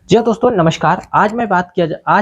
जी हाँ दोस्तों नमस्कार। आज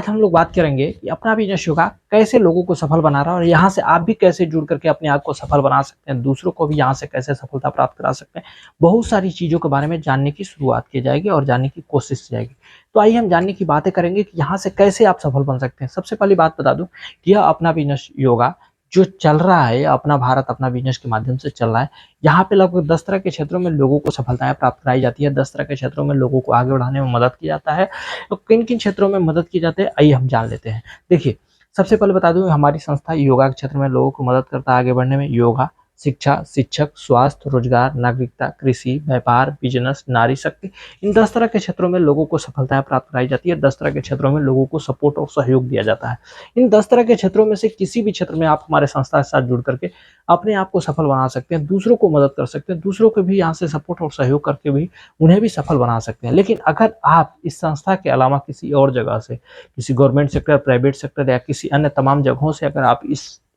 हम लोग बात करेंगे कि अपना बिज़नेस योगा कैसे लोगों को सफल बना रहा है और यहाँ से आप भी कैसे जुड़ करके अपने आप को सफल बना सकते हैं, दूसरों को भी यहाँ से कैसे सफलता प्राप्त करा सकते हैं। बहुत सारी चीज़ों के बारे में जानने की शुरुआत की जाएगी और जानने की कोशिश की जाएगी। तो आइए हम जानने की बातें करेंगे कि यहाँ से कैसे आप सफल बन सकते हैं। सबसे पहली बात बता दूँ कि यह अपना बिज़नेस योगा जो चल रहा है, अपना भारत अपना बिज़नेस के माध्यम से चल रहा है। यहाँ पे लगभग 10 तरह के क्षेत्रों में लोगों को सफलताएँ प्राप्त कराई जाती है, 10 तरह के क्षेत्रों में लोगों को आगे बढ़ाने में मदद किया जाता है। तो किन-किन क्षेत्रों में मदद की जाती है, आइए हम जान लेते हैं। देखिए, सबसे पहले बता दूँ हमारी संस्था योगा के क्षेत्र में लोगों को मदद करता है आगे बढ़ने में। योगा, शिक्षा, शिक्षक, स्वास्थ्य, रोजगार, नागरिकता, कृषि, व्यापार, बिज़नेस, नारी शक्ति, इन 10 तरह के क्षेत्रों में लोगों को सफलताएँ प्राप्त कराई जाती है। 10 तरह के क्षेत्रों में लोगों को सपोर्ट और सहयोग दिया जाता है। इन 10 तरह के क्षेत्रों में से किसी भी क्षेत्र में आप हमारे संस्था के साथ जुड़ करके अपने आप को सफल बना सकते हैं, दूसरों को मदद कर सकते हैं, दूसरों को भी यहाँ से सपोर्ट और सहयोग करके भी उन्हें भी सफल बना सकते हैं। लेकिन अगर आप इस संस्था के अलावा किसी और जगह से, किसी गवर्नमेंट सेक्टर, प्राइवेट सेक्टर या किसी अन्य तमाम जगहों से अगर आप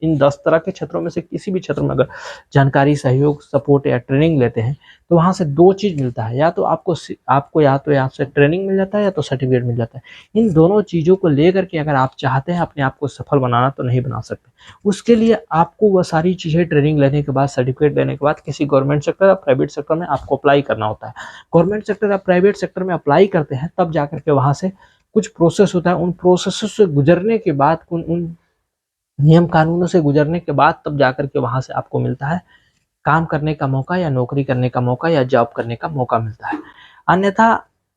इन 10 तरह के क्षेत्रों में से किसी भी क्षेत्र में अगर जानकारी, सहयोग, सपोर्ट या ट्रेनिंग लेते हैं, तो वहाँ से 2 चीज़ मिलता है। या तो आपको या तो यहाँ से ट्रेनिंग मिल जाता है या तो सर्टिफ़िकेट मिल जाता है। इन दोनों चीज़ों को लेकर के अगर आप चाहते हैं अपने आप को सफल बनाना तो नहीं बना सकते। उसके लिए आपको वह सारी चीज़ें ट्रेनिंग लेने के बाद, सर्टिफ़िकेट लेने के बाद किसी गवर्नमेंट सेक्टर या प्राइवेट सेक्टर में आपको अप्लाई करना होता है। गवर्नमेंट सेक्टर या प्राइवेट सेक्टर में अप्लाई करते हैं तब जाकर के वहाँ से कुछ प्रोसेस होता है। उन प्रोसेस से गुजरने के बाद उन उन नियम कानूनों से गुजरने के बाद तब जाकर के वहाँ से आपको मिलता है काम करने का मौका या नौकरी करने का मौका या जॉब करने का मौका मिलता है। अन्यथा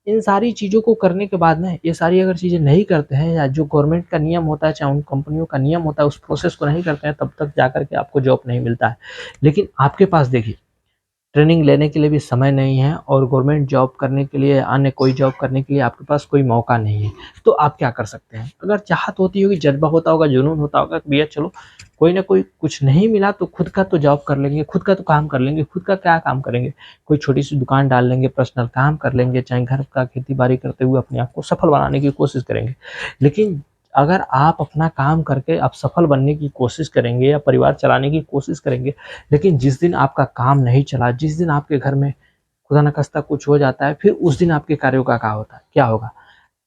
इन सारी चीज़ों को करने के बाद में ये सारी अगर चीज़ें नहीं करते हैं या जो गवर्नमेंट का नियम होता है, चाहे उन कंपनियों का नियम होता है, उस प्रोसेस को नहीं करते हैं तब तक जाकर के आपको जॉब नहीं मिलता है। लेकिन आपके पास देखिए ट्रेनिंग लेने के लिए भी समय नहीं है और गवर्नमेंट जॉब करने के लिए, अन्य कोई जॉब करने के लिए आपके पास कोई मौका नहीं है। तो आप क्या कर सकते हैं? अगर चाहत होती होगी, जज़्बा होता होगा, जुनून होता होगा कि भैया चलो कोई ना कोई कुछ नहीं मिला तो खुद का तो जॉब कर लेंगे, खुद का तो काम कर लेंगे। खुद का क्या काम करेंगे? कोई छोटी-सी दुकान डाल लेंगे, पर्सनल काम कर लेंगे, चाहे घर का खेती-बाड़ी करते हुए अपने आप को सफल बनाने की कोशिश करेंगे। लेकिन अगर आप अपना काम करके आप सफल बनने की कोशिश करेंगे या परिवार चलाने की कोशिश करेंगे, लेकिन जिस दिन आपका काम नहीं चला, जिस दिन आपके घर में खुदा न खास्ता कुछ हो जाता है, फिर उस दिन आपके कार्यों का क्या होगा?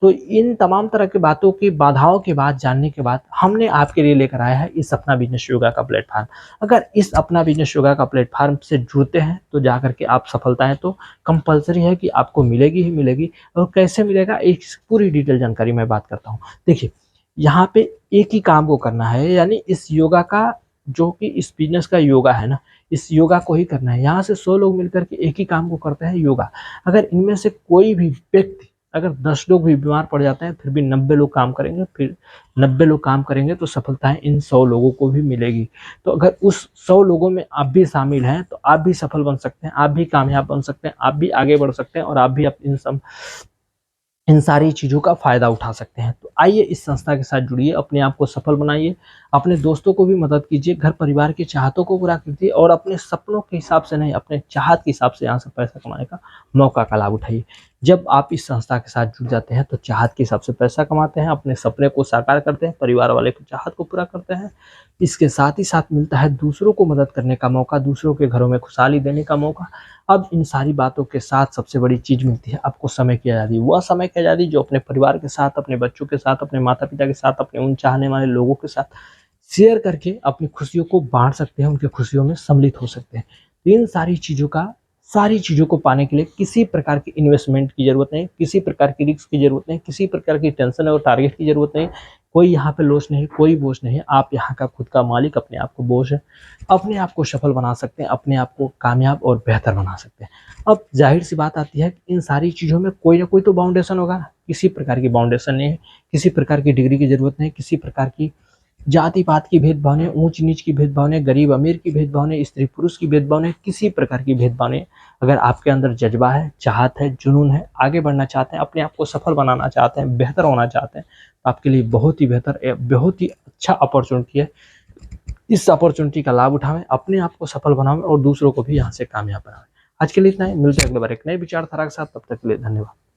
तो इन तमाम तरह की बातों की बाधाओं के बाद जानने के बाद हमने आपके लिए लेकर आया है इस अपना बिज़नेस योगा का प्लेटफ़ॉर्म। अगर इस अपना बिज़नेस योगा का प्लेटफ़ॉर्म से जुड़ते हैं तो जाकर के आप सफलताएँ तो कंपल्सरी है कि आपको मिलेगी ही मिलेगी। और कैसे मिलेगा एक पूरी डिटेल जानकारी मैं बात करता हूँ। देखिए, यहाँ पे एक ही काम को करना है, यानी इस योगा का जो कि इस बिज़नेस का योगा है ना, इस योगा को ही करना है। यहाँ से 100 लोग मिलकर के एक ही काम को करते हैं, योगा। अगर इनमें से कोई भी व्यक्ति, अगर 10 लोग भी बीमार पड़ जाते हैं फिर भी 90 लोग काम करेंगे, फिर 90 लोग काम करेंगे तो सफलताएँ इन 100 लोगों को भी मिलेगी। तो अगर उस 100 लोगों में आप भी शामिल हैं तो आप भी सफल बन सकते हैं, आप भी कामयाब बन सकते हैं, आप भी आगे बढ़ सकते हैं और आप भी इन सारी चीज़ों का फ़ायदा उठा सकते हैं। तो आइए इस संस्था के साथ जुड़िए, अपने आप को सफल बनाइए, अपने दोस्तों को भी मदद कीजिए, घर परिवार की चाहतों को पूरा कीजिए और अपने सपनों के हिसाब से नहीं, अपने चाहत के हिसाब से यहाँ से पैसा कमाने का मौका का लाभ उठाइए। जब आप इस संस्था के साथ जुड़ जाते हैं तो चाहत के हिसाब से पैसा कमाते हैं, अपने सपने को साकार करते हैं, परिवार वाले की चाहत को पूरा करते हैं। इसके साथ ही साथ मिलता है दूसरों को मदद करने का मौका, दूसरों के घरों में खुशहाली देने का मौका। अब इन सारी बातों के साथ सबसे बड़ी चीज़ मिलती है आपको समय की आज़ादी। वह समय की आज़ादी जो अपने परिवार के साथ, अपने बच्चों के साथ, अपने माता-पिता के साथ, अपने उन चाहने वाले लोगों के साथ शेयर करके अपनी खुशियों को बाँट सकते हैं, उनकी खुशियों में सम्मिलित हो सकते हैं। इन सारी चीज़ों को पाने के लिए किसी प्रकार की इन्वेस्टमेंट की ज़रूरत नहीं, किसी प्रकार की रिस्क की ज़रूरत नहीं, किसी प्रकार की टेंशन और टारगेट की ज़रूरत नहीं। कोई यहाँ पे लॉस नहीं, कोई बोझ नहीं है। आप यहाँ का खुद का मालिक, अपने आप को बॉस हैं। अपने आप को सफल बना सकते हैं, अपने आप को कामयाब और बेहतर बना सकते हैं। अब ज़ाहिर-सी बात आती है कि इन सारी चीज़ों में कोई ना कोई तो बाउंडेशन होगा ना, किसी प्रकार की बाउंडेशन नहीं है, किसी प्रकार की डिग्री की ज़रूरत नहीं, किसी प्रकार की जाति-पात की भेदभाव नहीं, ऊँच-नीच की भेदभाव नहीं, गरीब-अमीर की भेदभाव नहीं, स्त्री-पुरुष की भेदभाव नहीं, किसी प्रकार की भेदभाव नहीं। अगर आपके अंदर जज़्बा है, चाहत है, जुनून है, आगे बढ़ना चाहते हैं, अपने आप को सफल बनाना चाहते हैं, बेहतर होना चाहते हैं, तो आपके लिए बहुत ही बेहतर बहुत ही अच्छा अपॉर्च्युनिटी है। इस अपॉर्चुनिटी का लाभ उठाएँ, अपने आप को सफल बनाएँ और दूसरों को भी यहाँ से कामयाब बनाएँ। आज के लिए इतना ही, मिलते हैं अगली बार एक नए विचारधारा के साथ, तब तक के लिए धन्यवाद।